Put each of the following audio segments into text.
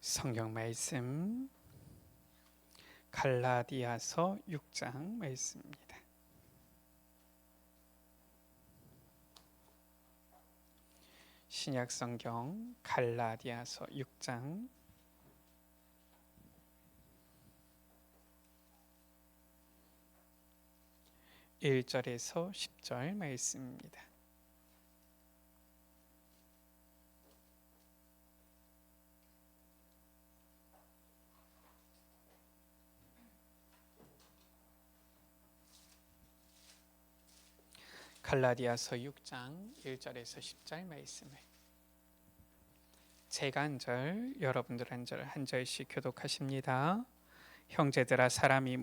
성경 말씀 갈라디아서 6장 말씀입니다. 신약 성경 갈라디아서 6장 1절에서 10절 말씀입니다. 갈라디아서 6장 1절에서 10절 말씀을 제가 한 절, 여러분들 한 절, 한 절씩 교독하십니다. 형제들아, 사람이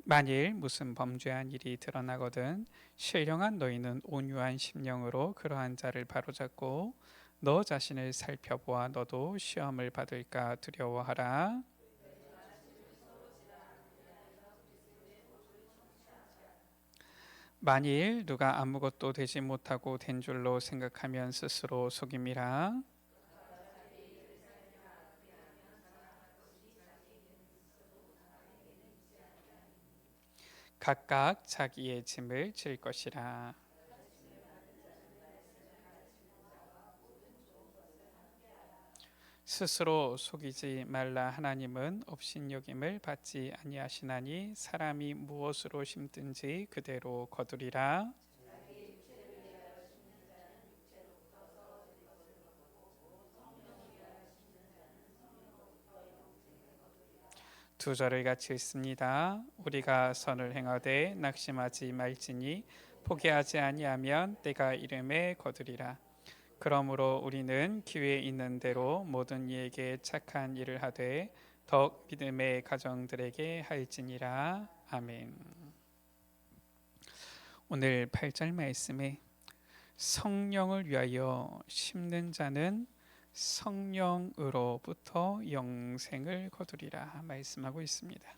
만일 무슨 범죄한 일이 드러나거든 신령한 너희는 온유한 심령으로 그러한 자를 바로잡고 너 자신을 살펴보아 너도 시험을 받을까 두려워하라. 만일 누가 아무것도 되지 못하고 된 줄로 생각하면 스스로 속임이라. 각각 자기의 짐을 질 것이라. 스스로 속이지 말라. 하나님은 업신여김을 받지 아니하시나니 사람이 무엇으로 심든지 그대로 거두리라. 두 절을 같이 읽습니다. 우리가 선을 행하되 낙심하지 말지니 포기하지 아니하면 때가 이름에 거두리라. 그러므로 우리는 기회 있는 대로 모든 이에게 착한 일을 하되 더욱 믿음의 가정들에게 할지니라. 아멘. 오늘 8절 말씀에 성령을 위하여 심는 자는 성령으로부터 영생을 거두리라 말씀하고 있습니다.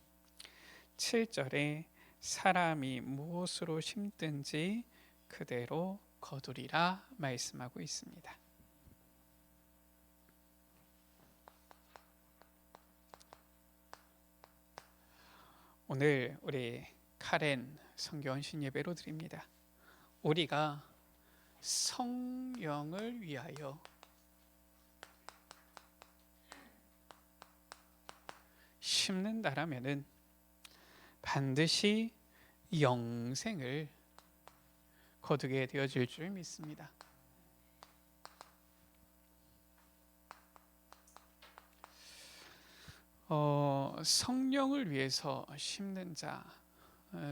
7절에 사람이 무엇으로 심든지 그대로 거두리라 말씀하고 있습니다. 오늘 우리 카렌 성교헌신 예배로 드립니다. 우리가 성령을 위하여 심는다라면은 반드시 영생을 거두게 되어질 줄 믿습니다. 성령을 위해서 심는 자,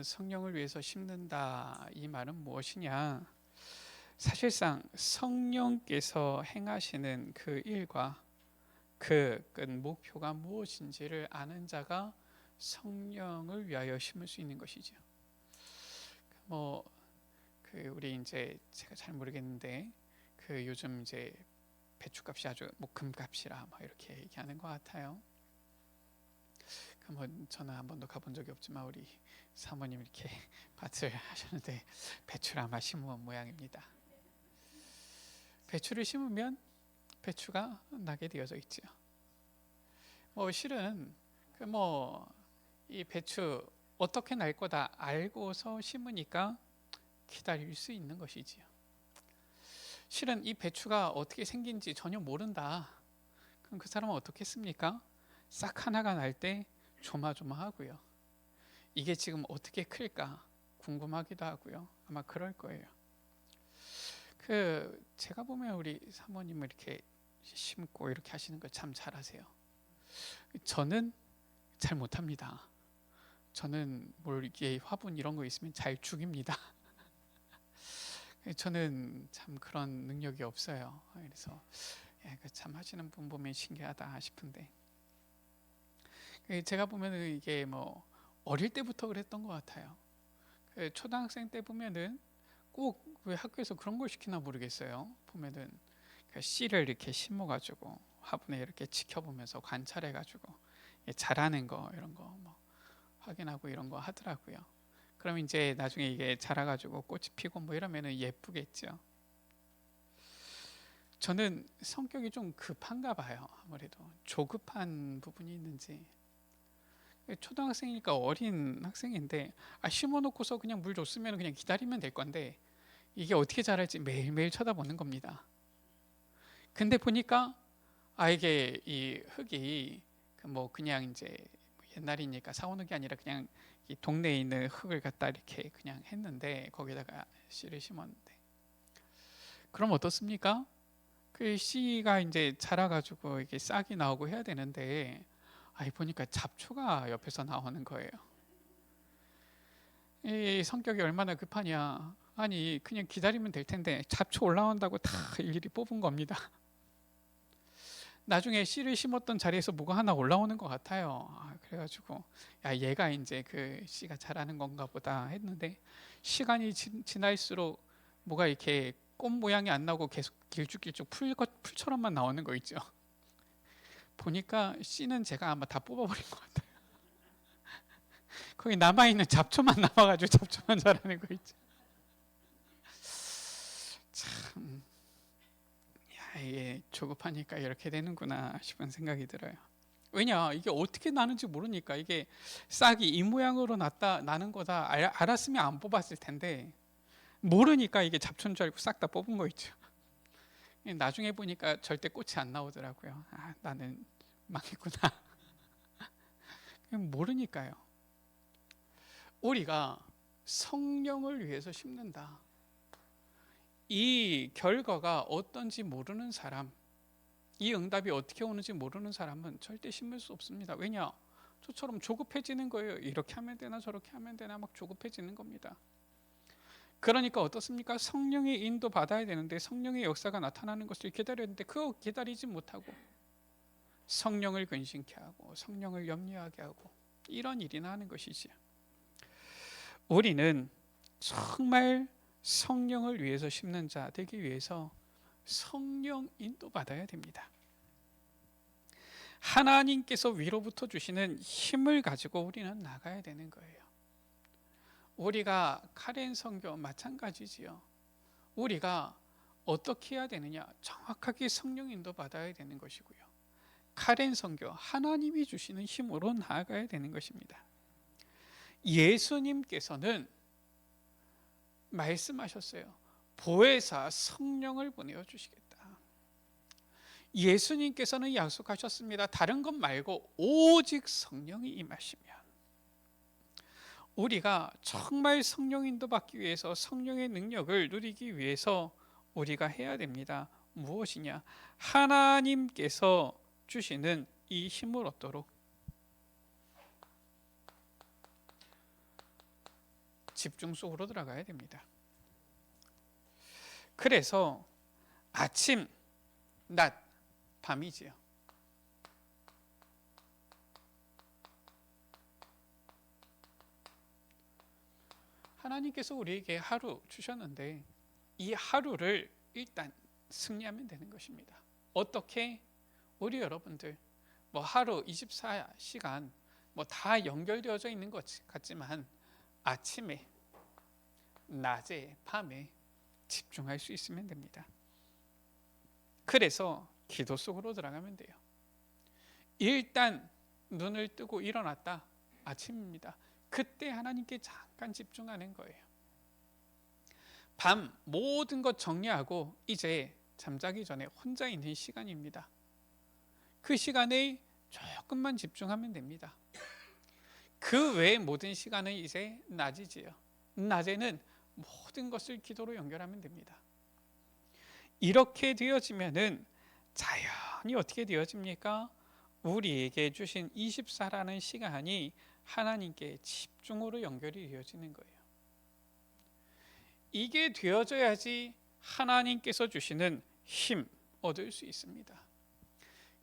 성령을 위해서 심는다, 이 말은 무엇이냐? 사실상 성령께서 행하시는 그 일과 그 끝 목표가 무엇인지를 아는 자가 성령을 위하여 심을 수 있는 것이죠. 우리 이제 제가 잘 모르겠는데 요즘 이제 배추값이 아주 금값이라 이렇게 얘기하는 것 같아요. 저는 한 번도 가본 적이 없지만 우리 사모님 이렇게 밭을 하셨는데 배추를 아마 심은 모양입니다. 배추를 심으면 배추가 나게 되어져 있죠. 실은 이 배추 어떻게 날 거다 알고서 심으니까 기다릴 수 있는 것이지요. 실은 이 배추가 어떻게 생긴지 전혀 모른다. 그럼 그 사람은 어떻게 했습니까? 싹 하나가 날 때 조마조마하고요. 이게 지금 어떻게 클까 궁금하기도 하고요. 아마 그럴 거예요. 제가 보면 우리 사모님을 이렇게 심고 이렇게 하시는 걸 참 잘하세요. 저는 잘 못합니다. 저는 이게 화분 이런 거 있으면 잘 죽입니다. 저는 참 그런 능력이 없어요. 그래서 참 하시는 분 보면 신기하다 싶은데, 제가 보면은 이게 어릴 때부터 그랬던 것 같아요. 초등학생 때 보면은 꼭 왜 학교에서 그런 걸 시키나 모르겠어요. 보면은 씨를 이렇게 심어가지고 화분에 이렇게 지켜보면서 관찰해가지고 자라는 거 이런 거 확인하고 이런 거 하더라고요. 그럼 이제 나중에 이게 자라가지고 꽃이 피고 이러면은 예쁘겠죠. 저는 성격이 좀 급한가 봐요. 아무래도 조급한 부분이 있는지. 초등학생이니까 어린 학생인데 심어놓고서 그냥 물 줬으면 그냥 기다리면 될 건데 이게 어떻게 자랄지 매일매일 쳐다보는 겁니다. 근데 보니까 이게 이 흙이 뭐 그냥 이제 옛날이니까 사오는 게 아니라 그냥 이 동네에 있는 흙을 갖다 이렇게 그냥 했는데 거기다가 씨를 심었는데 그럼 어떻습니까? 그 씨가 이제 자라가지고 이게 싹이 나오고 해야 되는데 보니까 잡초가 옆에서 나오는 거예요. 이 성격이 얼마나 급하냐. 아니 그냥 기다리면 될 텐데 잡초 올라온다고 다 일일이 뽑은 겁니다. 나중에 씨를 심었던 자리에서 뭐가 하나 올라오는 것 같아요. 그래가지고 얘가 이제 그 씨가 자라는 건가 보다 했는데 시간이 지날수록 뭐가 이렇게 꽃 모양이 안 나오고 계속 길쭉길쭉 풀처럼만 나오는 거 있죠. 보니까 씨는 제가 아마 다 뽑아버린 것 같아요. 거기 남아있는 잡초만 남아가지고 잡초만 자라는 거 있죠. 참, 이게 조급하니까 이렇게 되는구나 싶은 생각이 들어요. 왜냐, 이게 어떻게 나는지 모르니까. 이게 싹이 이 모양으로 나는 거다 알았으면 안 뽑았을 텐데 모르니까 이게 잡초인 줄 알고 싹 다 뽑은 거 있죠. 나중에 보니까 절대 꽃이 안 나오더라고요. 나는 망했구나. 모르니까요. 우리가 성령을 위해서 심는다. 이 결과가 어떤지 모르는 사람, 이 응답이 어떻게 오는지 모르는 사람은 절대 심을 수 없습니다. 왜냐? 저처럼 조급해지는 거예요. 이렇게 하면 되나 저렇게 하면 되나 막 조급해지는 겁니다. 그러니까 어떻습니까? 성령의 인도 받아야 되는데 성령의 역사가 나타나는 것을 기다렸는데 그거 기다리지 못하고 성령을 근심케 하고 성령을 염려하게 하고 이런 일이나 하는 것이지요. 우리는 정말 성령을 위해서 심는 자 되기 위해서 성령 인도 받아야 됩니다. 하나님께서 위로부터 주시는 힘을 가지고 우리는 나가야 되는 거예요. 우리가 카렌 선교 마찬가지지요. 우리가 어떻게 해야 되느냐? 정확하게 성령 인도 받아야 되는 것이고요. 카렌 선교 하나님이 주시는 힘으로 나아가야 되는 것입니다. 예수님께서는 말씀하셨어요. 보혜사 성령을 보내어 주시겠다. 예수님께서는 약속하셨습니다. 다른 것 말고 오직 성령이 임하시면 우리가 정말 성령 인도 받기 위해서 성령의 능력을 누리기 위해서 우리가 해야 됩니다. 무엇이냐? 하나님께서 주시는 이 힘을 얻도록 집중 속으로 들어가야 됩니다. 그래서 아침, 낮, 밤이지요. 하나님께서 우리에게 하루 주셨는데 이 하루를 일단 승리하면 되는 것입니다. 어떻게? 우리 여러분들 뭐 하루 24시간 뭐 다 연결되어져 있는 것 같지만 아침에, 낮에, 밤에 집중할 수 있으면 됩니다. 그래서 기도 속으로 들어가면 돼요. 일단 눈을 뜨고 일어났다. 아침입니다. 그때 하나님께 잠깐 집중하는 거예요. 밤 모든 것 정리하고 이제 잠자기 전에 혼자 있는 시간입니다. 그 시간에 조금만 집중하면 됩니다. 그 외의 모든 시간은 이제 낮이지요. 낮에는 모든 것을 기도로 연결하면 됩니다. 이렇게 되어지면은 자연히 어떻게 되어집니까? 우리에게 주신 24라는 시간이 하나님께 집중으로 연결이 되어지는 거예요. 이게 되어져야지 하나님께서 주시는 힘 얻을 수 있습니다.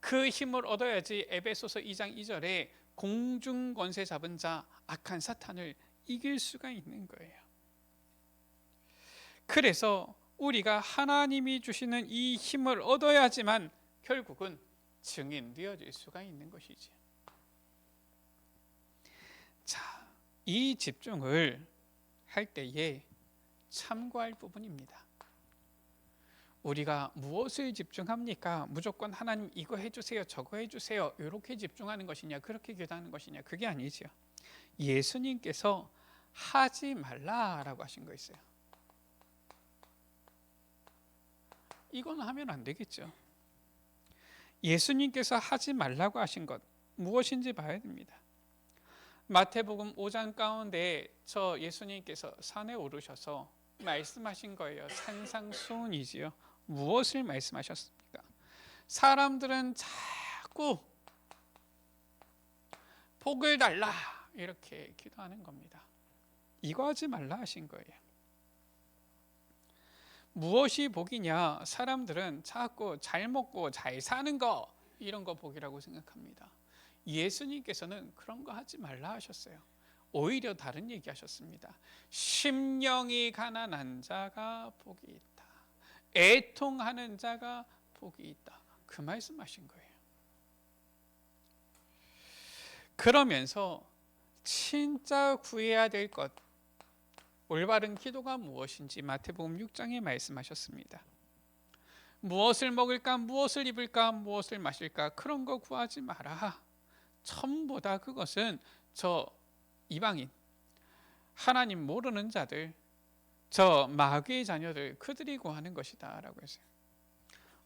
그 힘을 얻어야지 에베소서 2장 2절에 공중 권세 잡은 자 악한 사탄을 이길 수가 있는 거예요. 그래서 우리가 하나님이 주시는 이 힘을 얻어야지만 결국은 증인되어질 수가 있는 것이지. 자, 이 집중을 할 때에 참고할 부분입니다. 우리가 무엇을 집중합니까? 무조건 하나님 이거 해주세요, 저거 해주세요, 이렇게 집중하는 것이냐, 그렇게 기도하는 것이냐, 그게 아니죠. 예수님께서 하지 말라라고 하신 거 있어요. 이거는 하면 안 되겠죠. 예수님께서 하지 말라고 하신 것 무엇인지 봐야 됩니다. 마태복음 5장 가운데 저 예수님께서 산에 오르셔서 말씀하신 거예요. 산상수훈이지요. 무엇을 말씀하셨습니까? 사람들은 자꾸 복을 달라 이렇게 기도하는 겁니다. 이거 하지 말라 하신 거예요. 무엇이 복이냐? 사람들은 자꾸 잘 먹고 잘 사는 거 이런 거 복이라고 생각합니다. 예수님께서는 그런 거 하지 말라 하셨어요. 오히려 다른 얘기 하셨습니다. 심령이 가난한 자가 복이 있다. 애통하는 자가 복이 있다. 그 말씀하신 거예요. 그러면서 진짜 구해야 될 것, 올바른 기도가 무엇인지 마태복음 6장에 말씀하셨습니다. 무엇을 먹을까, 무엇을 입을까, 무엇을 마실까, 그런 거 구하지 마라. 전부 다 그것은 저 이방인, 하나님 모르는 자들, 저 마귀의 자녀들, 그들이 구하는 것이다 라고 했어요.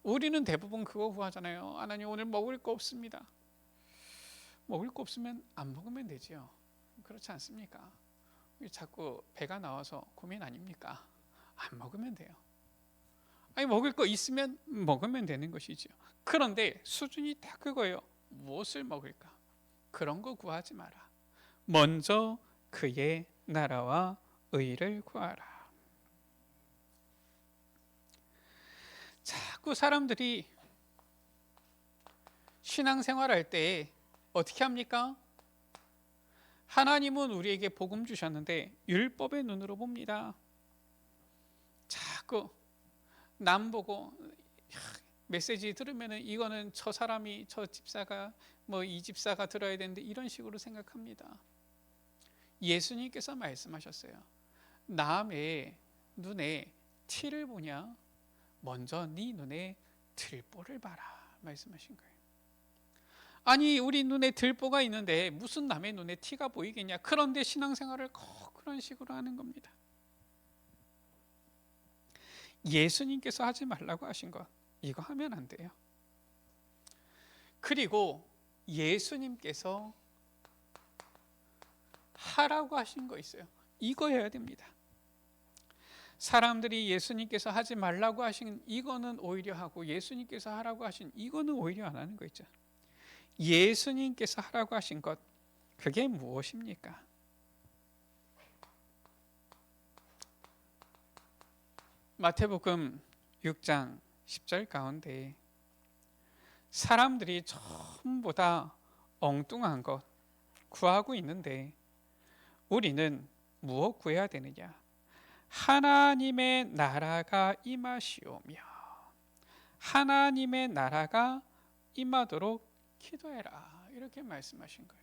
우리는 대부분 그거 구하잖아요. 하나님 오늘 먹을 거 없습니다. 먹을 거 없으면 안 먹으면 되지요. 그렇지 않습니까? 자꾸 배가 나와서 고민 아닙니까? 안 먹으면 돼요. 아니 먹을 거 있으면 먹으면 되는 것이죠. 그런데 수준이 딱 그거예요. 무엇을 먹을까? 그런 거 구하지 마라. 먼저 그의 나라와 의를 구하라. 자꾸 사람들이 신앙생활할 때 어떻게 합니까? 하나님은 우리에게 복음 주셨는데 율법의 눈으로 봅니다. 자꾸 남 보고 메시지 들으면은 이거는 저 사람이, 저 집사가, 뭐 이 집사가 들어야 되는데 이런 식으로 생각합니다. 예수님께서 말씀하셨어요. 남의 눈에 티를 보냐? 먼저 네 눈에 들보를 봐라 말씀하신 거예요. 아니 우리 눈에 들보가 있는데 무슨 남의 눈에 티가 보이겠냐? 그런데 신앙생활을 꼭 그런 식으로 하는 겁니다. 예수님께서 하지 말라고 하신 것 이거 하면 안 돼요. 그리고 예수님께서 하라고 하신 거 있어요. 이거 해야 됩니다. 사람들이 예수님께서 하지 말라고 하신 이거는 오히려 하고 예수님께서 하라고 하신 이거는 오히려 안 하는 거 있죠. 예수님께서 하라고 하신 것 그게 무엇입니까? 마태복음 6장 10절 가운데 사람들이 전부 다 엉뚱한 것 구하고 있는데 우리는 무엇 구해야 되느냐? 하나님의 나라가 임하시오며 하나님의 나라가 임하도록 기도해라 이렇게 말씀하신 거예요.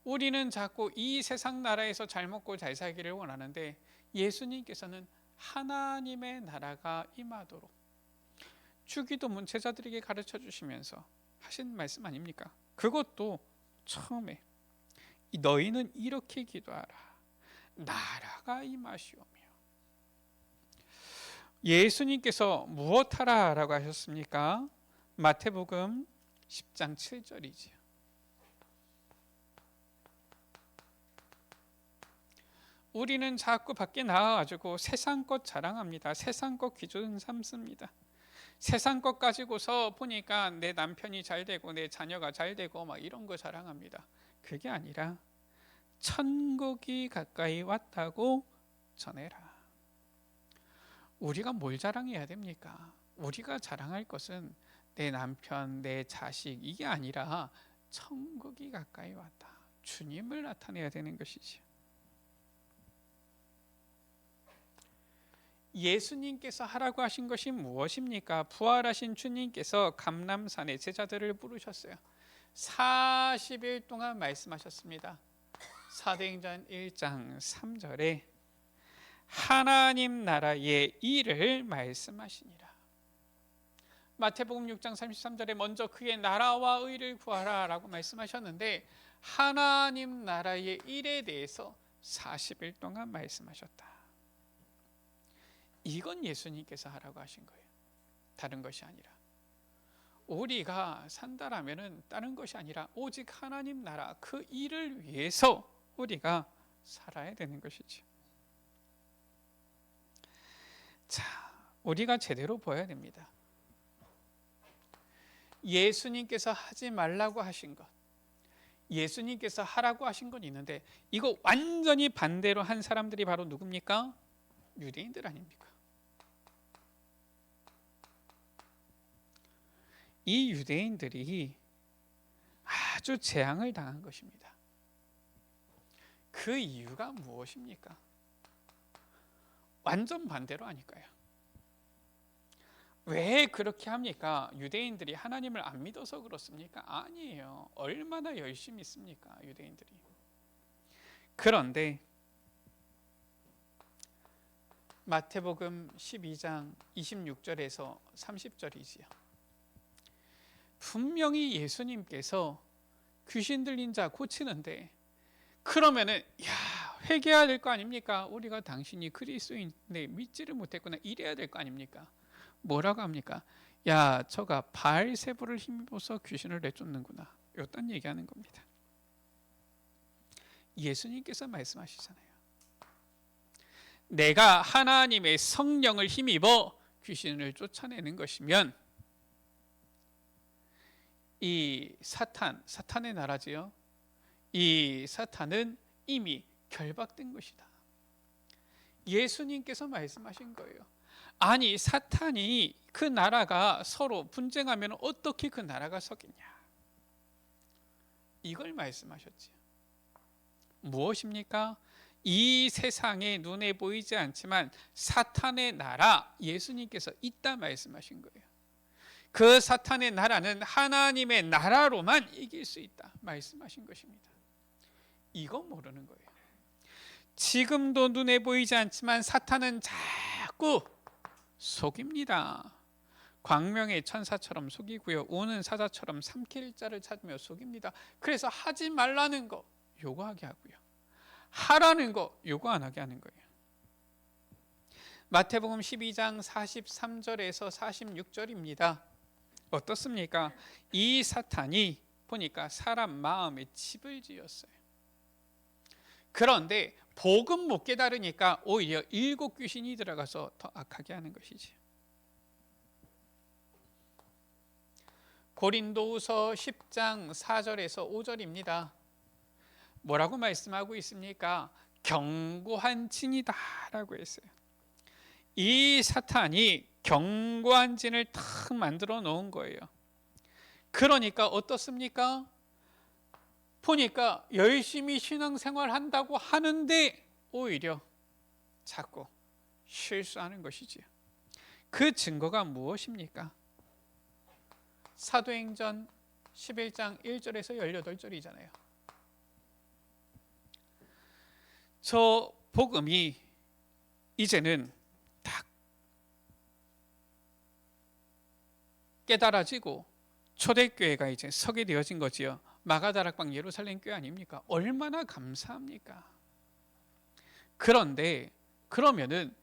우리는 자꾸 이 세상 나라에서 잘 먹고 잘 살기를 원하는데 예수님께서는 하나님의 나라가 임하도록 주기도문 제자들에게 가르쳐 주시면서 하신 말씀 아닙니까? 그것도 처음에 너희는 이렇게 기도하라. 나라가 임하시오며. 예수님께서 무엇하라 라고 하셨습니까? 마태복음 10장 7절이지요. 우리는 자꾸 밖에 나가가지고 세상 것 자랑합니다. 세상 것 기준 삼습니다. 세상 것 가지고서 보니까 내 남편이 잘 되고 내 자녀가 잘 되고 막 이런 거 자랑합니다. 그게 아니라 천국이 가까이 왔다고 전해라. 우리가 뭘 자랑해야 됩니까? 우리가 자랑할 것은 내 남편, 내 자식 이게 아니라 천국이 가까이 왔다. 주님을 나타내야 되는 것이지요. 예수님께서 하라고 하신 것이 무엇입니까? 부활하신 주님께서 감람산에 제자들을 부르셨어요. 40일 동안 말씀하셨습니다. 사도행전 1장 3절에 하나님 나라의 일을 말씀하시니라. 마태복음 6장 33절에 먼저 그의 나라와 의를 구하라 라고 말씀하셨는데, 하나님 나라의 일에 대해서 40일 동안 말씀하셨다. 이건 예수님께서 하라고 하신 거예요. 다른 것이 아니라. 우리가 산다라면은 다른 것이 아니라 오직 하나님 나라 그 일을 위해서 우리가 살아야 되는 것이죠. 자, 우리가 제대로 보아야 됩니다. 예수님께서 하지 말라고 하신 것, 예수님께서 하라고 하신 건 있는데, 이거 완전히 반대로 한 사람들이 바로 누굽니까? 유대인들 아닙니까? 이 유대인들이 아주 재앙을 당한 것입니다. 그 이유가 무엇입니까? 완전 반대로 하니까요. 왜 그렇게 합니까? 유대인들이 하나님을 안 믿어서 그렇습니까? 아니에요. 얼마나 열심히 믿습니까, 유대인들이. 그런데 마태복음 12장 26절에서 30절이지요. 분명히 예수님께서 귀신 들린 자 고치는데, 그러면은 회개해야 될 거 아닙니까? 우리가 당신이 그리스도인데 믿지를 못했구나, 이래야 될 거 아닙니까? 뭐라고 합니까? 야, 저가 바알세불을 힘입어서 귀신을 내쫓는구나, 이딴 얘기하는 겁니다. 예수님께서 말씀하시잖아요. 내가 하나님의 성령을 힘입어 귀신을 쫓아내는 것이면 이 사탄의 나라지요, 이 사탄은 이미 결박된 것이다. 예수님께서 말씀하신 거예요. 아니, 사탄이 그 나라가 서로 분쟁하면 어떻게 그 나라가 서겠냐, 이걸 말씀하셨지. 무엇입니까? 이 세상에 눈에 보이지 않지만 사탄의 나라, 예수님께서 있다 말씀하신 거예요. 그 사탄의 나라는 하나님의 나라로만 이길 수 있다 말씀하신 것입니다. 이거 모르는 거예요. 지금도 눈에 보이지 않지만 사탄은 자꾸 속입니다. 광명의 천사처럼 속이고요, 우는 사자처럼 삼킬 자를 찾으며 속입니다. 그래서 하지 말라는 거 요구하게 하고요, 하라는 거 요구 안 하게 하는 거예요. 마태복음 12장 43절에서 46절입니다. 어떻습니까? 이 사탄이 보니까 사람 마음에 집을 지었어요. 그런데 복음 못 깨달으니까 오히려 7 귀신이 들어가서 더 악하게 하는 것이지. 고린도후서 10장 4절에서 5절입니다. 뭐라고 말씀하고 있습니까? 견고한 진이다 라고 했어요. 이 사탄이 견고한 진을 탁 만들어 놓은 거예요. 그러니까 어떻습니까? 보니까 열심히 신앙생활 한다고 하는데 오히려 자꾸 실수하는 것이지요. 그 증거가 무엇입니까? 사도행전 11장 1절에서 18절이잖아요. 저 복음이 이제는 딱 깨달아지고 초대교회가 이제 서게 되어진 거지요. 마가다락방 예루살렘 교회 아닙니까? 얼마나 감사합니까? 그런데 그러면은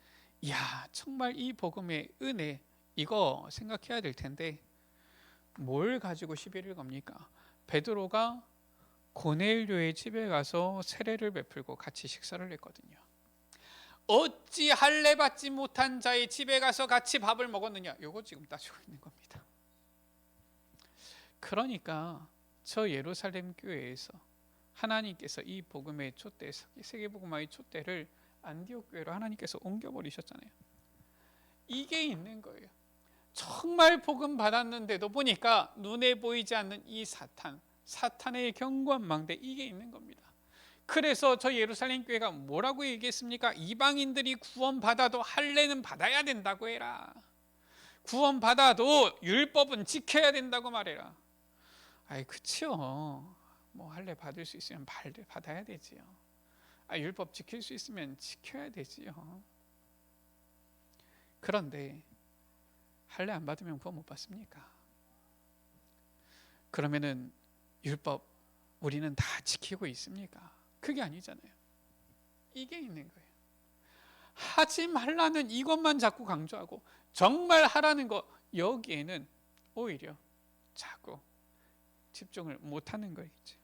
정말 이 복음의 은혜, 이거 생각해야 될 텐데 뭘 가지고 시비를 겁니까? 베드로가 고넬료의 집에 가서 세례를 베풀고 같이 식사를 했거든요. 어찌 할례 받지 못한 자의 집에 가서 같이 밥을 먹었느냐, 이거 지금 따지고 있는 겁니다. 그러니까 저 예루살렘 교회에서 하나님께서 이 복음의 촛대, 세계복음화의 촛대를 안디옥 교회로 하나님께서 옮겨버리셨잖아요. 이게 있는 거예요. 정말 복음 받았는데도 보니까 눈에 보이지 않는 이 사탄의 견고한 망대, 이게 있는 겁니다. 그래서 저 예루살렘 교회가 뭐라고 얘기했습니까? 이방인들이 구원 받아도 할례는 받아야 된다고 해라. 구원 받아도 율법은 지켜야 된다고 말해라. 아이, 그치요. 뭐 할례 받을 수 있으면 받아야 되지요. 율법 지킬 수 있으면 지켜야 되지요. 그런데 할례 안 받으면 구원 못 받습니까? 그러면은 율법 우리는 다 지키고 있습니까? 그게 아니잖아요. 이게 있는 거예요. 하지 말라는 이것만 자꾸 강조하고 정말 하라는 거 여기에는 오히려 자꾸 집중을 못하는 거겠죠.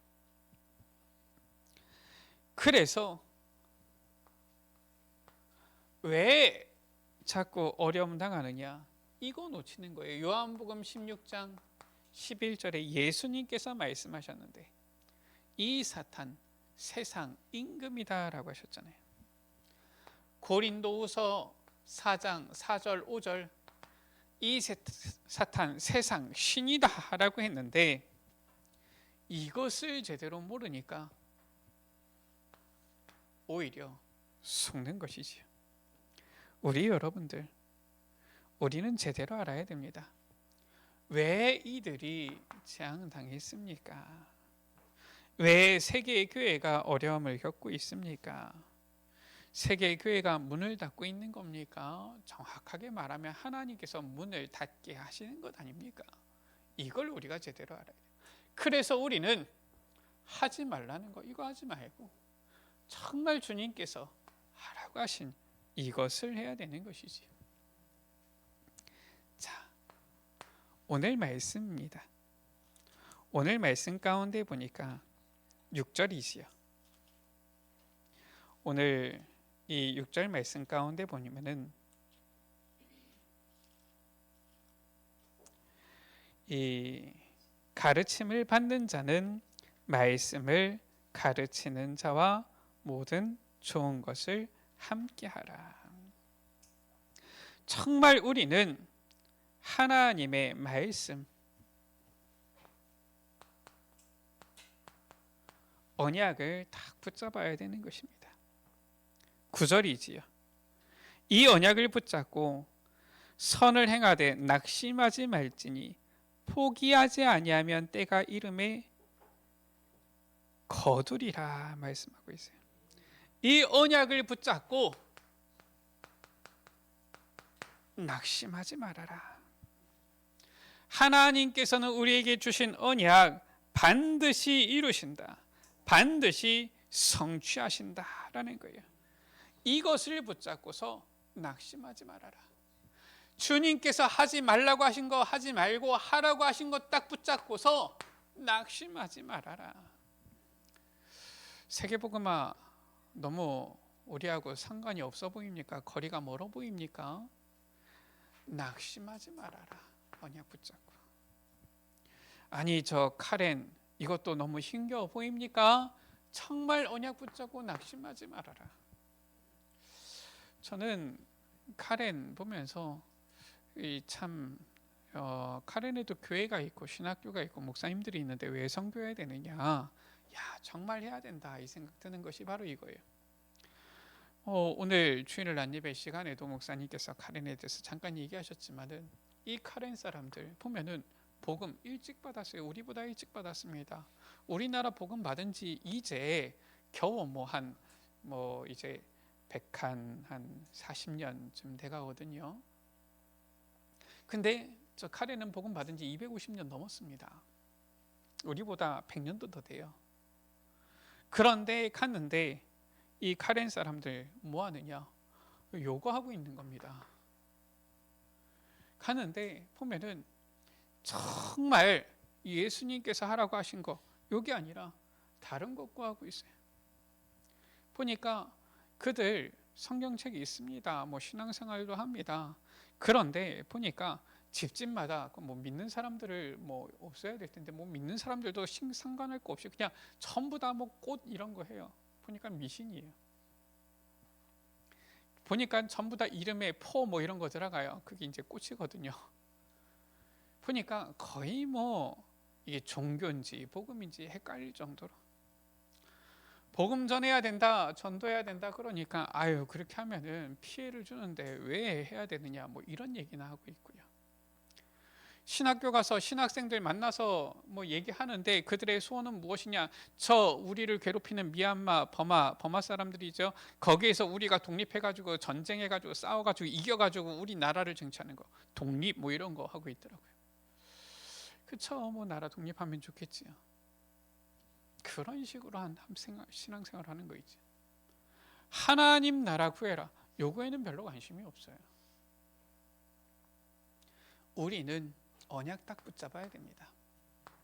그래서 왜 자꾸 어려움 당하느냐? 이거 놓치는 거예요. 요한복음 16장 11절에 예수님께서 말씀하셨는데 이 사탄 세상 임금이다라고 하셨잖아요. 고린도후서 4장 4절 5절 이 사탄 세상 신이다라고 했는데 이것을 제대로 모르니까 오히려 속는 것이지요. 우리 여러분들, 우리는 제대로 알아야 됩니다. 왜 이들이 재앙당했습니까? 왜 세계의 교회가 어려움을 겪고 있습니까? 세계의 교회가 문을 닫고 있는 겁니까? 정확하게 말하면 하나님께서 문을 닫게 하시는 것 아닙니까? 이걸 우리가 제대로 알아야 돼요. 그래서 우리는 하지 말라는 거 이거 하지 말고 정말 주님께서 하라고 하신 이것을 해야 되는 것이지요. 자, 오늘 말씀입니다. 오늘 말씀 가운데 보니까 6절이지요. 오늘 이 6절 말씀 가운데 보면은 이 가르침을 받는 자는 말씀을 가르치는 자와 모든 좋은 것을 함께하라. 정말 우리는 하나님의 말씀 언약을 딱 붙잡아야 되는 것입니다. 9절이지요. 이 언약을 붙잡고 선을 행하되 낙심하지 말지니 포기하지 아니하면 때가 이름에 거두리라 말씀하고 있어요. 이 언약을 붙잡고 낙심하지 말아라. 하나님께서는 우리에게 주신 언약 반드시 이루신다. 반드시 성취하신다라는 거예요. 이것을 붙잡고서 낙심하지 말아라. 주님께서 하지 말라고 하신 거 하지 말고 하라고 하신 거 딱 붙잡고서 낙심하지 말아라. 세계복음화 너무 우리하고 상관이 없어 보입니까? 거리가 멀어 보입니까? 낙심하지 말아라. 언약 붙잡고. 아니 저 카렌 이것도 너무 힘겨워 보입니까? 정말 언약 붙잡고 낙심하지 말아라. 저는 카렌 보면서 카렌에도 교회가 있고 신학교가 있고 목사님들이 있는데 왜 선교해야 되느냐? 야 정말 해야 된다 이 생각 드는 것이 바로 이거예요. 오늘 주일날 안예배 시간에도 목사님께서 카렌에 대해서 잠깐 얘기하셨지만은 이 카렌 사람들 보면은 복음 일찍 받았어요. 우리보다 일찍 받았습니다. 우리나라 복음 받은 지 이제 겨우 이제 100한 40년쯤 돼가거든요. 근데 저 카렌은 복음 받은 지 250년 넘었습니다. 우리보다 100년도 더 돼요. 그런데 갔는데 이 카렌 사람들 뭐 하느냐? 요거하고 있는 겁니다. 가는데 보면은 정말 예수님께서 하라고 하신 거 요게 아니라 다른 것과 하고 있어요. 보니까 그들 성경책이 있습니다. 뭐 신앙생활도 합니다. 그런데 보니까 집집마다 뭐 믿는 사람들을 뭐 없어야 될 텐데 뭐 믿는 사람들도 상관할 거 없이 그냥 전부 다 뭐 꽃 이런 거 해요. 보니까 미신이에요. 보니까 전부 다 이름에 포 뭐 이런 거 들어가요. 그게 이제 꽃이거든요. 보니까 거의 뭐 이게 종교인지 복음인지 헷갈릴 정도로 복음 전해야 된다, 전도해야 된다 그러니까 아유 그렇게 하면은 피해를 주는데 왜 해야 되느냐 뭐 이런 얘기나 하고 있고요. 신학교 가서 신학생들 만나서 뭐 얘기하는데 그들의 소원은 무엇이냐? 저 우리를 괴롭히는 미얀마 버마 사람들이죠. 거기에서 우리가 독립해가지고 전쟁해가지고 싸워가지고 이겨가지고 우리 나라를 정치하는 거, 독립 뭐 이런 거 하고 있더라고요. 그쵸? 뭐 나라 독립하면 좋겠지요. 그런 식으로 신앙생활 하는 거 있지. 하나님 나라 구해라. 요거에는 별로 관심이 없어요. 우리는 언약 딱 붙잡아야 됩니다.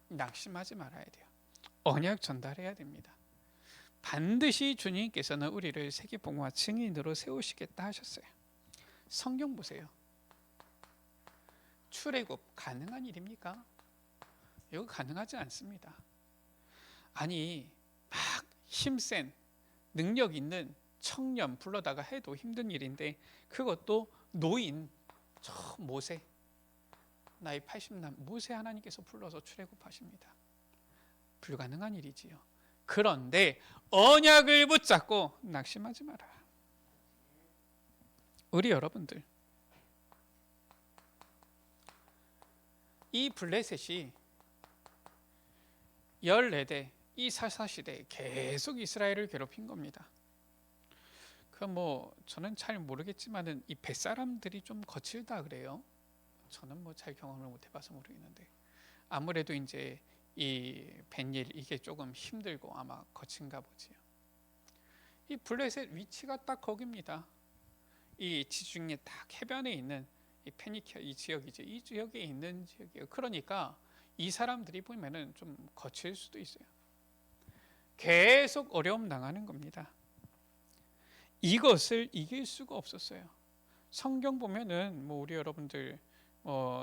낙심하지 말아야 돼요. 언약 전달해야 됩니다. 반드시 주님께서는 우리를 세계복음화 증인으로 세우시겠다 하셨어요. 성경 보세요. 출애굽 가능한 일입니까? 이거 가능하지 않습니다. 아니 막 힘센 능력 있는 청년 불러다가 해도 힘든 일인데 그것도 노인 저 모세 나이 80남 모세 하나님께서 불러서 출애굽하십니다. 불가능한 일이지요. 그런데 언약을 붙잡고 낙심하지 마라. 우리 여러분들 이 블레셋이 14대 이 사사시대에 계속 이스라엘을 괴롭힌 겁니다. 저는 잘 모르겠지만은 이 벳사람들이 좀 거칠다 그래요. 저는 잘 경험을 못 해봐서 모르겠는데 아무래도 이제 이 벳일 이게 조금 힘들고 아마 거친가 보지요. 이 블레셋 위치가 딱 거기입니다. 이 지중해 딱 해변에 있는 이 페니키아 이 지역이죠. 이 지역에 있는 지역이에요. 그러니까 이 사람들이 보면은 좀 거칠 수도 있어요. 계속 어려움 당하는 겁니다. 이것을 이길 수가 없었어요. 성경 보면은 우리 여러분들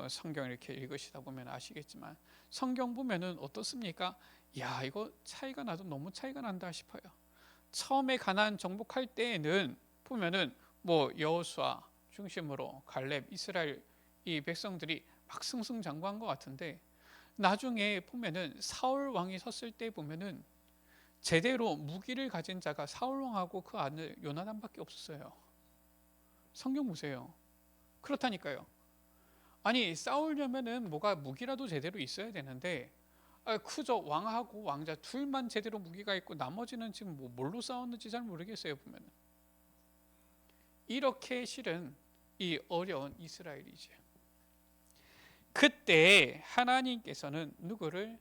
성경 이렇게 읽으시다 보면 아시겠지만 성경 보면은 어떻습니까? 야 이거 차이가 나도 너무 차이가 난다 싶어요. 처음에 가나안 정복할 때에는 보면은 여호수아 중심으로 갈렙 이스라엘 이 백성들이 막 승승장구한 것 같은데 나중에 보면은 사울 왕이 섰을 때 보면은 제대로 무기를 가진 자가 사울 왕하고 그 아들 요나단밖에 없었어요. 성경 보세요. 그렇다니까요. 아니 싸우려면은 뭐가 무기라도 제대로 있어야 되는데 그저 왕하고 왕자 둘만 제대로 무기가 있고 나머지는 지금 뭘로 싸웠는지 잘 모르겠어요. 보면은 이렇게 실은 이 어려운 이스라엘이죠. 그때 하나님께서는 누구를?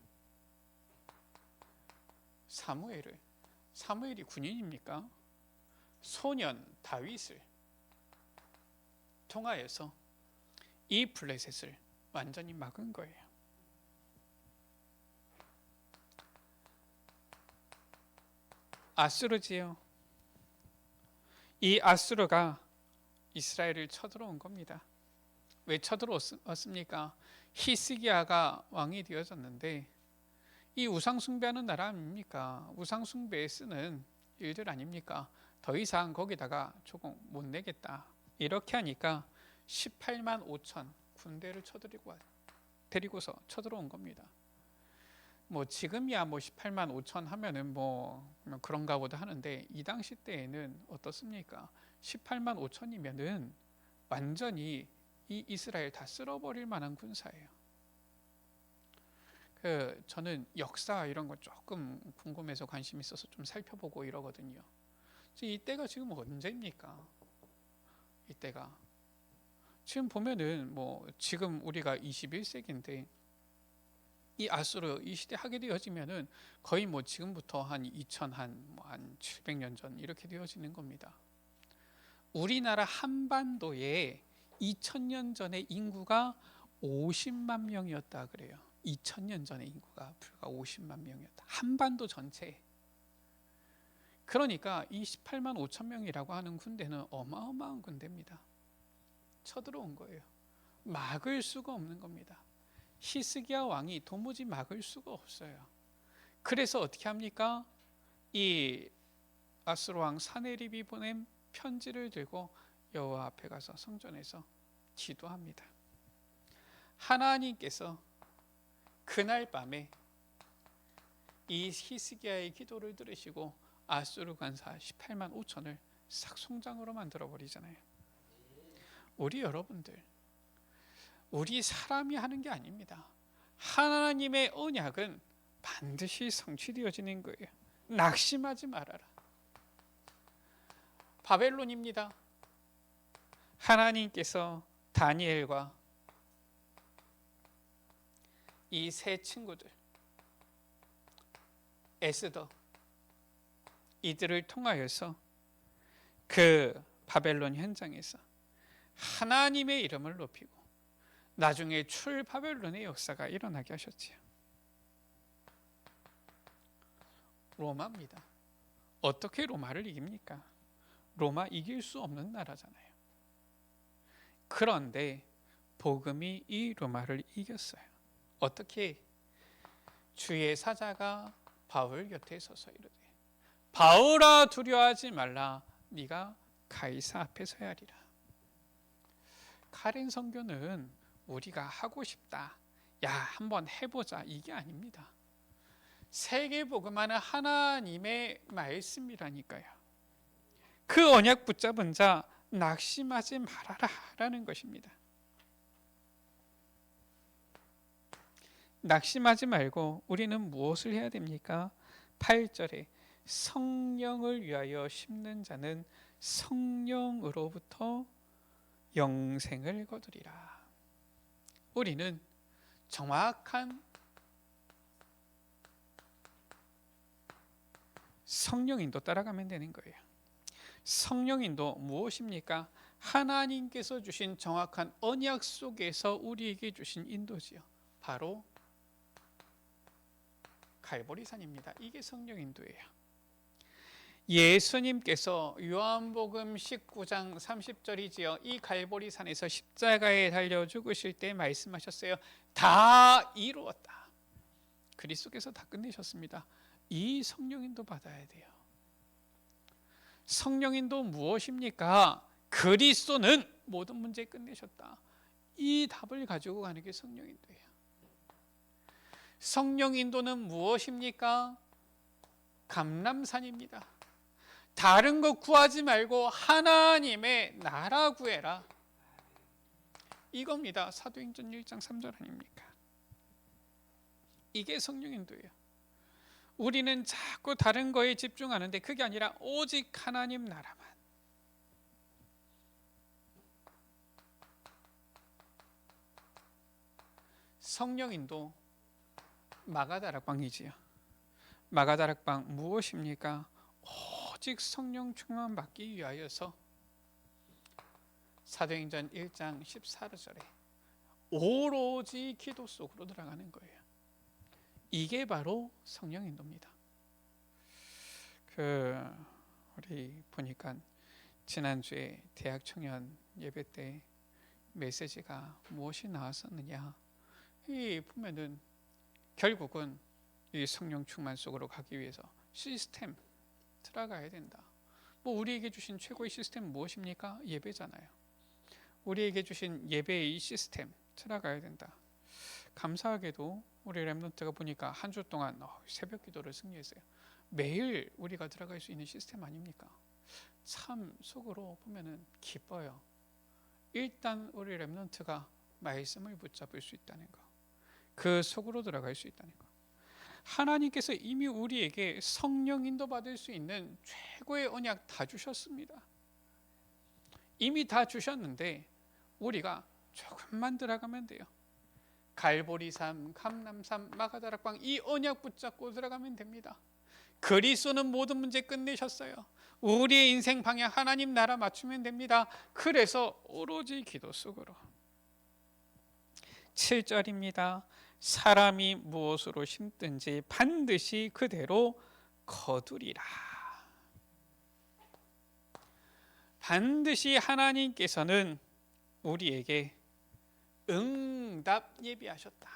사무엘이 군인입니까? 소년 다윗을 통하여서 이 블레셋을 완전히 막은 거예요. 아수르지요. 이 아수르가 이스라엘을 쳐들어온 겁니다. 왜 쳐들어왔습니까? 히스기야가 왕이 되어졌는데 이 우상숭배하는 나라 아닙니까? 우상숭배에 쓰는 일들 아닙니까? 더 이상 거기다가 조금 못 내겠다. 이렇게 하니까 18만 5천 군대를 데리고서 쳐들어온 겁니다. 지금이야 18만 5천 하면은 그런가 보다 하는데 이 당시 때에는 어떻습니까? 18만 5천이면은 완전히 이 이스라엘 다 쓸어버릴 만한 군사예요. 저는 역사 이런 거 조금 궁금해서 관심 있어서 좀 살펴보고 이러거든요. 이때가 지금 언제입니까? 이때가 지금 보면은 지금 우리가 21세기인데 이 아수르 이 시대 하게 되어지면은 거의 지금부터 한 700년 전 이렇게 되어지는 겁니다. 우리나라 한반도에 2000년 전에 인구가 50만 명이었다 그래요. 2000년 전에 인구가 불과 50만 명이었다. 한반도 전체. 그러니까 이 18만 5천 명이라고 하는 군대는 어마어마한 군대입니다. 쳐들어온 거예요. 막을 수가 없는 겁니다. 히스기야 왕이 도무지 막을 수가 없어요. 그래서 어떻게 합니까? 이 아수르 왕 사네립이 보낸 편지를 들고 여호와 앞에 가서 성전에서 기도합니다. 하나님께서 그날 밤에 이 히스기야의 기도를 들으시고 아수르 관사 18만 5천을 싹 송장으로 만들어 버리잖아요. 우리 여러분들 우리 사람이 하는 게 아닙니다. 하나님의 언약은 반드시 성취되어지는 거예요. 낙심하지 말아라. 바벨론입니다. 하나님께서 다니엘과 이 세 친구들, 에스더, 이들을 통하여서 그 바벨론 현장에서 하나님의 이름을 높이고 나중에 출 바벨론의 역사가 일어나게 하셨지요. 로마입니다. 어떻게 로마를 이깁니까? 로마 이길 수 없는 나라잖아요. 그런데 복음이 이 로마를 이겼어요. 어떻게? 주의 사자가 바울 곁에 서서 이르되 바울아 두려워하지 말라 네가 가이사 앞에 서야 하리라. 카렌 선교는 우리가 하고 싶다, 야 한번 해보자, 이게 아닙니다. 세계 복음하는 하나님의 말씀이라니까요. 그 언약 붙잡은 자 낙심하지 말아라 라는 것입니다. 낙심하지 말고 우리는 무엇을 해야 됩니까? 8절에 성령을 위하여 심는 자는 성령으로부터 영생을 거두리라. 우리는 정확한 성령인도 따라가면 되는 거예요. 성령인도 무엇입니까? 하나님께서 주신 정확한 언약 속에서 우리에게 주신 인도지요. 바로 갈보리산입니다. 이게 성령인도예요. 예수님께서 요한복음 19장 30절이지요. 이 갈보리산에서 십자가에 달려 죽으실 때 말씀하셨어요. 다 이루었다. 그리스도께서 다 끝내셨습니다. 이 성령인도 받아야 돼요. 성령인도 무엇입니까? 그리스도는 모든 문제 끝내셨다. 이 답을 가지고 가는 게 성령인도예요. 성령인도는 무엇입니까? 감람산입니다. 다른 거 구하지 말고 하나님의 나라 구해라. 이겁니다. 사도행전 1장 3절 아닙니까? 이게 성령인도예요. 우리는 자꾸 다른 거에 집중하는데 그게 아니라 오직 하나님 나라만. 성령인도 마가다락방이지요. 마가다락방 무엇입니까? 오직 성령 충만 받기 위하여서 사도행전 1장 14절에 오로지 기도 속으로 들어가는 거예요. 이게 바로 성령인도입니다. 우리 보니까 지난주에 대학 청년 예배 때 메시지가 무엇이 나왔었느냐, 이 보면은 결국은 이 성령 충만 속으로 가기 위해서 시스템 들어가야 된다. 우리에게 주신 최고의 시스템 무엇입니까? 예배잖아요. 우리에게 주신 예배의 이 시스템 들어가야 된다. 감사하게도 우리 렘넌트가 보니까 한 주 동안 새벽 기도를 승리했어요. 매일 우리가 들어갈 수 있는 시스템 아닙니까? 참 속으로 보면은 기뻐요. 일단 우리 렘넌트가 말씀을 붙잡을 수 있다는 거, 그 속으로 들어갈 수 있다는 거. 하나님께서 이미 우리에게 성령 인도 받을 수 있는 최고의 언약 다 주셨습니다. 이미 다 주셨는데 우리가 조금만 들어가면 돼요. 갈보리산, 감람산, 마가다락방 이 언약 붙잡고 들어가면 됩니다. 그리스도는 모든 문제 끝내셨어요. 우리의 인생 방향 하나님 나라 맞추면 됩니다. 그래서 오로지 기도 속으로. 7절입니다. 사람이 무엇으로 심든지 반드시 그대로 거두리라. 반드시 하나님께서는 우리에게 응답 예비하셨다.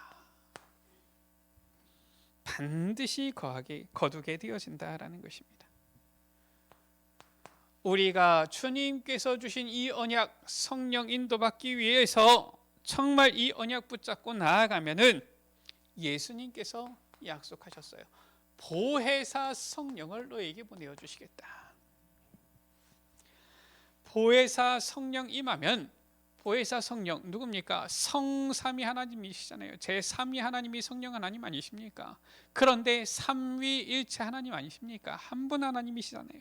반드시 거두게 되어진다라는 것입니다. 우리가 주님께서 주신 이 언약 성령 인도받기 위해서 정말 이 언약 붙잡고 나아가면은 예수님께서 약속하셨어요. 보혜사 성령을 너에게 보내어 주시겠다. 보혜사 성령 임하면 보혜사 성령 누굽니까? 성삼위 하나님이시잖아요. 제3위 하나님이 성령 하나님 아니십니까? 그런데 삼위일체 하나님 아니십니까? 한 분 하나님이시잖아요.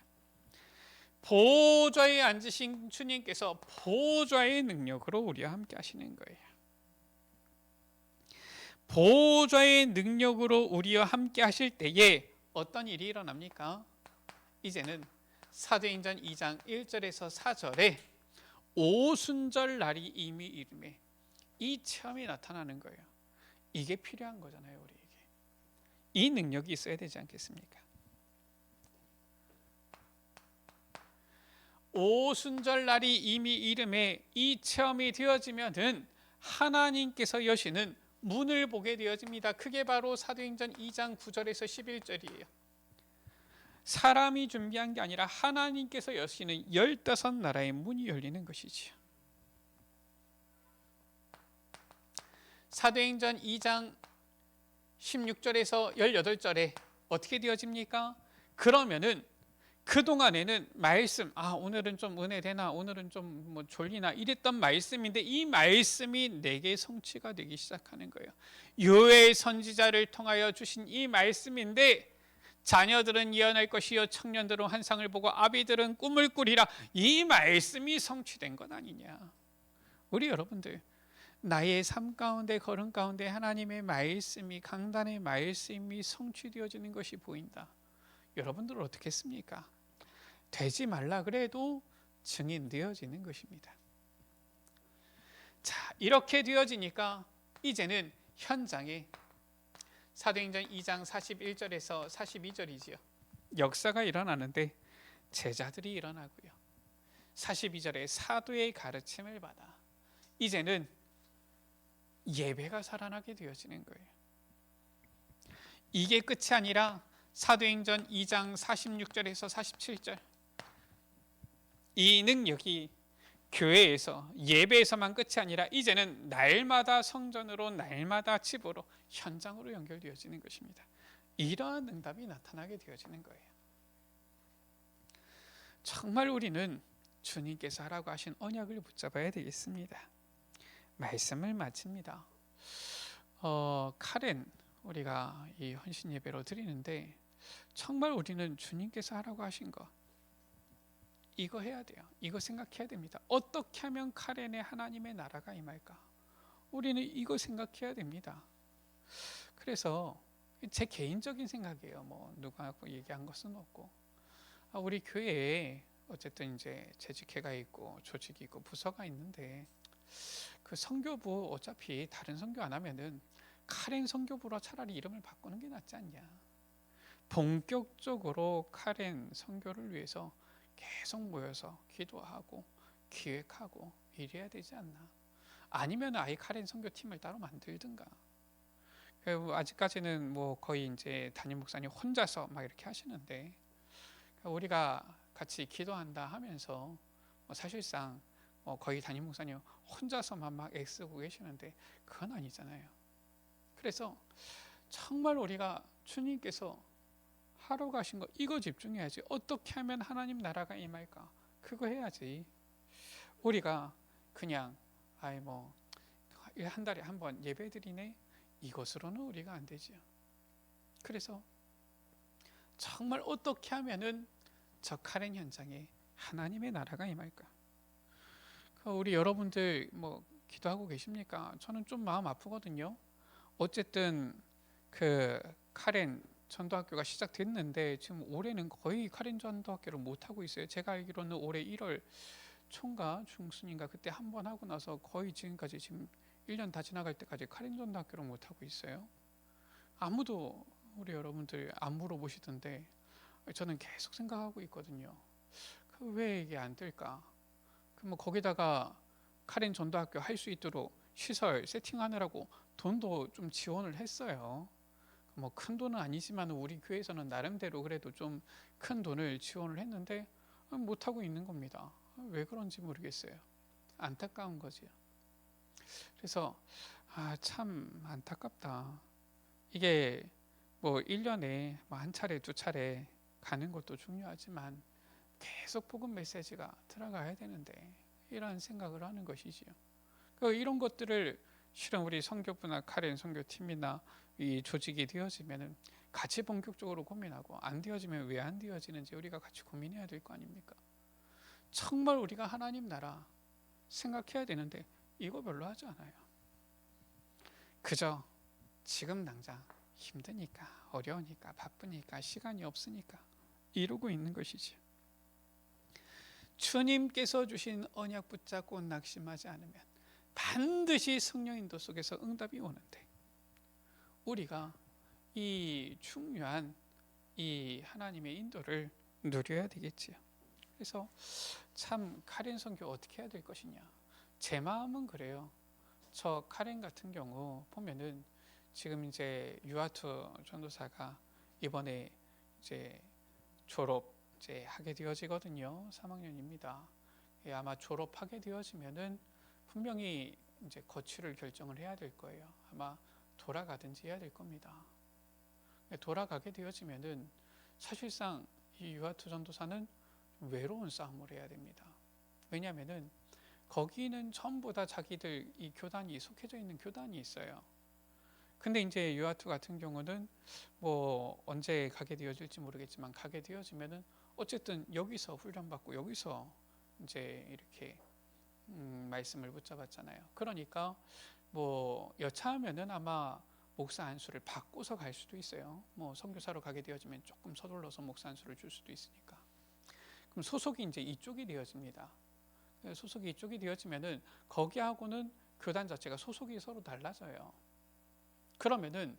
보좌에 앉으신 주님께서 보좌의 능력으로 우리와 함께 하시는 거예요. 보좌의 능력으로 우리와 함께 하실 때에 어떤 일이 일어납니까? 이제는 사도행전 2장 1절에서 4절에 오순절 날이 이미 이름에 이 체험이 나타나는 거예요. 이게 필요한 거잖아요, 우리에게. 이 능력이 있어야 되지 않겠습니까? 오순절 날이 이미 이름에 이 체험이 되어지면은 하나님께서 여시는 문을 보게 되어집니다. 그게 바로 사도행전 2장 9절에서 11절이에요. 사람이 준비한 게 아니라 하나님께서 여시는 15나라의 문이 열리는 것이지요. 사도행전 2장 16절에서 18절에 어떻게 되어집니까? 그러면은 그동안에는 말씀, 오늘은 좀 은혜 되나, 오늘은 좀 뭐 졸리나 이랬던 말씀인데 이 말씀이 내게 성취가 되기 시작하는 거예요. 요엘 선지자를 통하여 주신 이 말씀인데 자녀들은 예언할 것이요 청년들은 환상을 보고 아비들은 꿈을 꾸리라. 이 말씀이 성취된 것 아니냐. 우리 여러분들 나의 삶 가운데 걸음 가운데 하나님의 말씀이 강단의 말씀이 성취되어지는 것이 보인다. 여러분들은 어떻게 했습니까? 되지 말라 그래도 증인되어지는 것입니다. 자, 이렇게 되어지니까 이제는 현장에 사도행전 2장 41절에서 42절이지요. 역사가 일어나는데 제자들이 일어나고요. 42절에 사도의 가르침을 받아 이제는 예배가 살아나게 되어지는 거예요. 이게 끝이 아니라 사도행전 2장 46절에서 47절 이 능력이 교회에서 예배에서만 끝이 아니라 이제는 날마다 성전으로 날마다 집으로 현장으로 연결되어지는 것입니다. 이러한 응답이 나타나게 되어지는 거예요. 정말 우리는 주님께서 하라고 하신 언약을 붙잡아야 되겠습니다. 말씀을 마칩니다. 카렌 우리가 이 헌신 예배로 드리는데 정말 우리는 주님께서 하라고 하신 거 이거 해야 돼요. 이거 생각해야 됩니다. 어떻게 하면 카렌의 하나님의 나라가 임할까? 우리는 이거 생각해야 됩니다. 그래서 제 개인적인 생각이에요. 뭐 누가 얘기한 것은 없고 우리 교회에 어쨌든 이제 재직회가 있고 조직이 있고 부서가 있는데 그 선교부 어차피 다른 선교 안 하면은 카렌 선교부로 차라리 이름을 바꾸는 게 낫지 않냐. 본격적으로 카렌 선교를 위해서 계속 모여서 기도하고 기획하고 이래야 되지 않나. 아니면 아예 카렌 선교팀을 따로 만들든가. 아직까지는 뭐 거의 이제 담임 목사님 혼자서 막 이렇게 하시는데 우리가 같이 기도한다 하면서 사실상 거의 담임 목사님 혼자서만 막 애쓰고 계시는데 그건 아니잖아요. 그래서 정말 우리가 주님께서 하러 가신 거 이거 집중해야지. 어떻게 하면 하나님 나라가 임할까? 그거 해야지. 우리가 그냥 한 달에 한 번 예배 드리네 이것으로는 우리가 안 되죠. 그래서 정말 어떻게 하면은 저 카렌 현장에 하나님의 나라가 임할까? 우리 여러분들 뭐 기도하고 계십니까? 저는 좀 마음 아프거든요. 어쨌든 그 카렌 전도학교가 시작됐는데 지금 올해는 거의 카렌 전도학교를 못 하고 있어요. 제가 알기로는 올해 1월 초인가 중순인가 그때 한 번 하고 나서 거의 지금까지 지금 1년 다 지나갈 때까지 카렌 전도학교를 못 하고 있어요. 아무도 우리 여러분들 안 물어보시던데 저는 계속 생각하고 있거든요. 왜 이게 안 될까? 뭐 거기다가 카렌 전도학교 할 수 있도록 시설 세팅하느라고 돈도 좀 지원을 했어요. 뭐 큰 돈은 아니지만 우리 교회에서는 나름대로 그래도 좀 큰 돈을 지원을 했는데 못 하고 있는 겁니다. 왜 그런지 모르겠어요. 안타까운 거지요. 그래서 참 안타깝다. 이게 뭐 1년에 한 차례 두 차례 가는 것도 중요하지만 계속 복음 메시지가 들어가야 되는데 이런 생각을 하는 것이지요. 이런 것들을 실은 우리 선교부나 카렌 선교팀이나 이 조직이 되어지면은 같이 본격적으로 고민하고, 안 되어지면 왜 안 되어지는지 우리가 같이 고민해야 될 거 아닙니까? 정말 우리가 하나님 나라 생각해야 되는데 이거 별로 하지 않아요. 그저 지금 당장 힘드니까, 어려우니까, 바쁘니까, 시간이 없으니까 이러고 있는 것이지. 주님께서 주신 언약 붙잡고 낙심하지 않으면 반드시 성령 인도 속에서 응답이 오는데, 우리가 이 중요한 이 하나님의 인도를 누려야 되겠지요. 그래서 참 카렌 선교 어떻게 해야 될 것이냐, 제 마음은 그래요. 저 카렌 같은 경우 보면은 지금 이제 유아투 전도사가 이번에 이제 졸업 이제 하게 되어지거든요. 3학년입니다. 예, 아마 졸업하게 되어지면은 분명히 이제 거취를 결정을 해야 될 거예요. 아마 돌아가든지 해야 될 겁니다. 돌아가게 되어지면은 사실상 이 유아투 전도사는 외로운 싸움을 해야 됩니다. 왜냐하면은 거기는 전부 다 자기들 이 교단이 속해져 있는 교단이 있어요. 근데 이제 유아투 같은 경우는 뭐 언제 가게 되어질지 모르겠지만 가게 되어지면은 어쨌든 여기서 훈련받고 여기서 이제 이렇게 말씀을 붙잡았잖아요. 그러니까 뭐 여차하면은 아마 목사 안수를 받고서 갈 수도 있어요. 뭐 선교사로 가게 되어지면 조금 서둘러서 목사 안수를 줄 수도 있으니까. 그럼 소속이 이제 이쪽이 되어집니다. 소속이 이쪽이 되어지면은 거기하고는 교단 자체가 소속이 서로 달라져요. 그러면은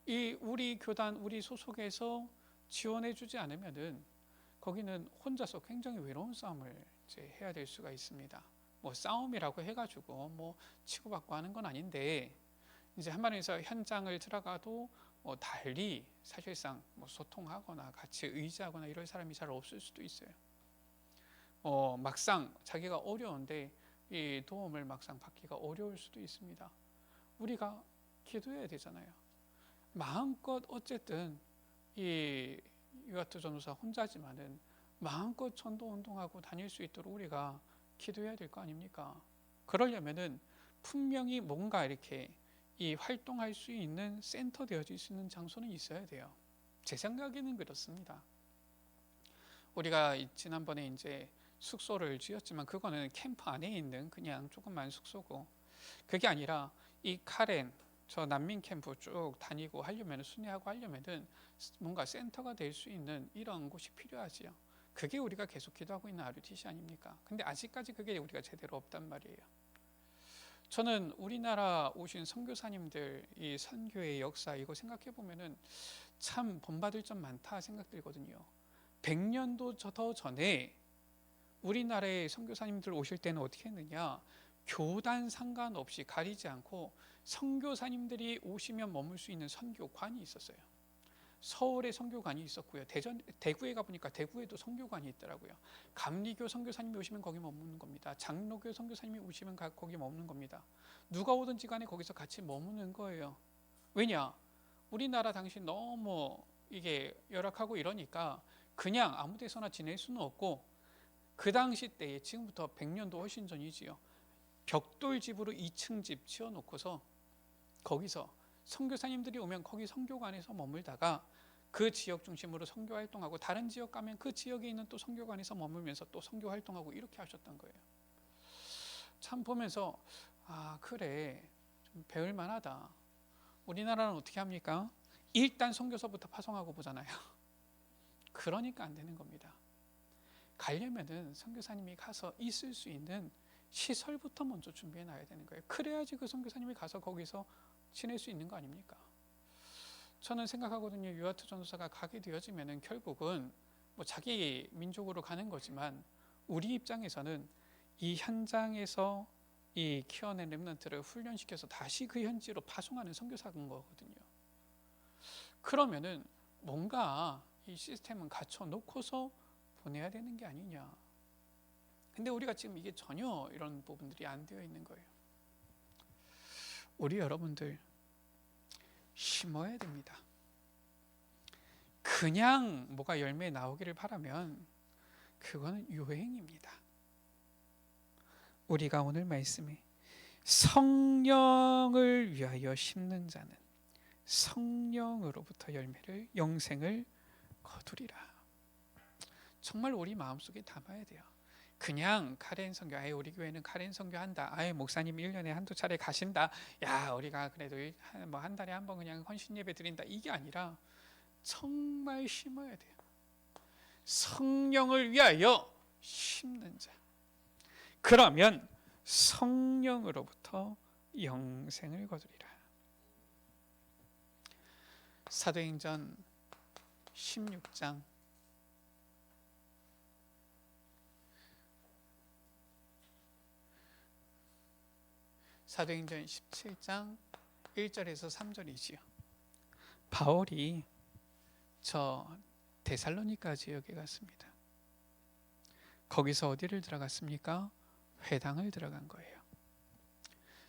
이 우리 교단, 우리 소속에서 지원해주지 않으면은 거기는 혼자서 굉장히 외로운 싸움을 이제 해야 될 수가 있습니다. 뭐 싸움이라고 해가지고 뭐 치고받고 하는 건 아닌데, 이제 한마디에서 현장을 들어가도 달리 사실상 뭐 소통하거나 같이 의지하거나 이럴 사람이 잘 없을 수도 있어요. 막상 자기가 어려운데 이 도움을 막상 받기가 어려울 수도 있습니다. 우리가 기도해야 되잖아요. 마음껏 어쨌든 이 유아투 전도사 혼자지만은 마음껏 전도 운동하고 다닐 수 있도록 우리가 기도해야 될 거 아닙니까? 그러려면은 분명히 뭔가 이렇게 이 활동할 수 있는 센터 되어질 수 있는 장소는 있어야 돼요. 제 생각에는 그렇습니다. 우리가 지난번에 이제 숙소를 지었지만 그거는 캠프 안에 있는 그냥 조그만 숙소고, 그게 아니라 이 카렌 저 난민 캠프 쭉 다니고 하려면, 순회하고 하려면은 뭔가 센터가 될 수 있는 이런 곳이 필요하지요. 그게 우리가 계속 기도하고 있는 RUTC 아닙니까? 근데 아직까지 그게 우리가 제대로 없단 말이에요. 저는 우리나라 오신 선교사님들 이 선교의 역사 이거 생각해 보면은 참 본받을 점 많다 생각들거든요. 100년도 더 전에 우리나라의 선교사님들 오실 때는 어떻게 했느냐, 교단 상관없이 가리지 않고 선교사님들이 오시면 머물 수 있는 선교관이 있었어요. 서울에 선교관이 있었고요. 대구에 가보니까 대구에도 선교관이 있더라고요. 감리교 선교사님이 오시면 거기 머무는 겁니다. 장로교 선교사님이 오시면 거기 머무는 겁니다. 누가 오든지 간에 거기서 같이 머무는 거예요. 왜냐? 우리나라 당시 너무 이게 열악하고 이러니까 그냥 아무 데서나 지낼 수는 없고, 그 당시 때에 지금부터 100년도 훨씬 전이지요. 벽돌집으로 2층 집 지어놓고서 거기서 선교사님들이 오면 거기 선교관에서 머물다가 그 지역 중심으로 선교 활동하고, 다른 지역 가면 그 지역에 있는 또 선교관에서 머물면서 또 선교 활동하고 이렇게 하셨던 거예요. 참 보면서 그래, 좀 배울 만하다. 우리나라는 어떻게 합니까? 일단 선교서부터 파송하고 보잖아요. 그러니까 안 되는 겁니다. 가려면은 선교사님이 가서 있을 수 있는 시설부터 먼저 준비해 놔야 되는 거예요. 그래야지 그 선교사님이 가서 거기서 지낼 수 있는 거 아닙니까? 저는 생각하거든요. 유아투 전도사가 가게 되어지면은 결국은 뭐 자기 민족으로 가는 거지만 우리 입장에서는 이 현장에서 이 키워낸 렘넌트를 훈련시켜서 다시 그 현지로 파송하는 선교사인 거거든요. 그러면은 뭔가 이 시스템은 갖춰 놓고서 보내야 되는 게 아니냐. 근데 우리가 지금 이게 전혀 이런 부분들이 안 되어 있는 거예요. 우리 여러분들 심어야 됩니다. 그냥 뭐가 열매 나오기를 바라면 그거는 유행입니다. 우리가 오늘 말씀에 성령을 위하여 심는 자는 성령으로부터 열매를 영생을 거두리라. 정말 우리 마음속에 담아야 돼요. 그냥 카렌 선교, 아예 우리 교회는 카렌 선교 한다, 아예 목사님 1년에 한두 차례 가신다, 야 우리가 그래도 뭐 한 달에 한 번 그냥 헌신 예배 드린다, 이게 아니라 정말 심어야 돼요. 성령을 위하여 심는 자, 그러면 성령으로부터 영생을 거두리라. 사도행전 16장 사도행전 17장 1절에서 3절이지요. 바울이 저 데살로니가 지역에 갔습니다. 거기서 어디를 들어갔습니까? 회당을 들어간 거예요.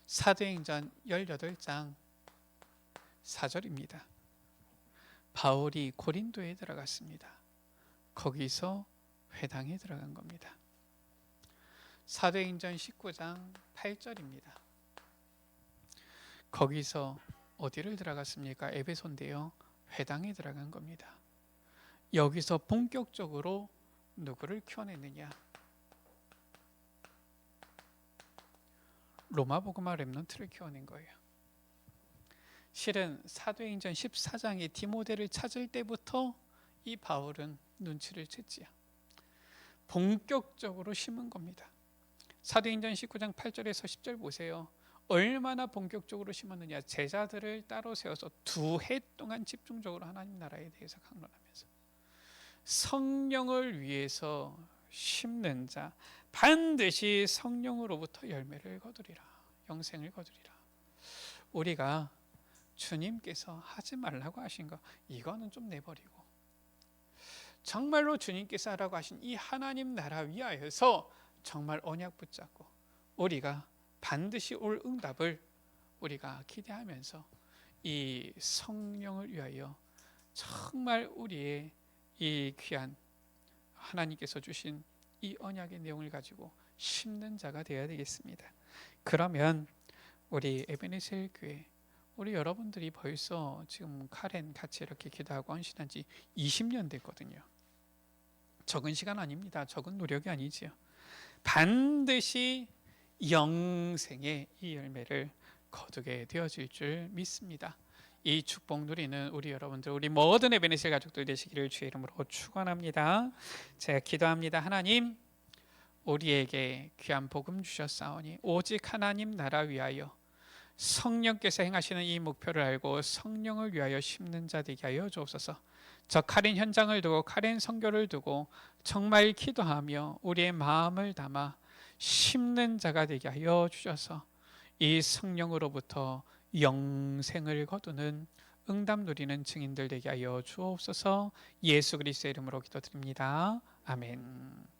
사도행전 18장 4절입니다. 바울이 고린도에 들어갔습니다. 거기서 회당에 들어간 겁니다. 사도행전 19장 8절입니다. 거기서 어디를 들어갔습니까? 에베소인데요. 회당에 들어간 겁니다. 여기서 본격적으로 누구를 키워냈느냐? 로마복음화 렘넌트를 키워낸 거예요. 실은 사도행전 14장의 디모데를 찾을 때부터 이 바울은 눈치를 챘지요. 본격적으로 심은 겁니다. 사도행전 19장 8절에서 10절 보세요. 얼마나 본격적으로 심었느냐. 제자들을 따로 세워서 2해 동안 집중적으로 하나님 나라에 대해서 강론하면서 성령을 위해서 심는 자 반드시 성령으로부터 열매를 거두리라. 영생을 거두리라. 우리가 주님께서 하지 말라고 하신 거 이거는 좀 내버리고 정말로 주님께서 하라고 하신 이 하나님 나라 위하여서 정말 언약 붙잡고 우리가 반드시 올 응답을 우리가 기대하면서 이 성령을 위하여 정말 우리의 이 귀한 하나님께서 주신 이 언약의 내용을 가지고 심는 자가 되어야 되겠습니다. 그러면 우리 에베네셀 교회 우리 여러분들이 벌써 지금 카렌 같이 이렇게 기도하고 헌신한 지 20년 됐거든요. 적은 시간 아닙니다. 적은 노력이 아니지요. 반드시 영생의 이 열매를 거두게 되어질 줄 믿습니다. 이 축복 누리는 우리 여러분들, 우리 모든 에베네셀 가족들 되시기를 주의 이름으로 축원합니다. 제가 기도합니다. 하나님, 우리에게 귀한 복음 주셨사오니 오직 하나님 나라 위하여 성령께서 행하시는 이 목표를 알고 성령을 위하여 심는 자 되게 하여 주옵소서. 저 카렌 현장을 두고 카렌 선교를 두고 정말 기도하며 우리의 마음을 담아 심는 자가 되게 하여 주셔서 이 성령으로부터 영생을 거두는 응답 누리는 증인들 되게 하여 주옵소서. 예수 그리스도의 이름으로 기도드립니다. 아멘.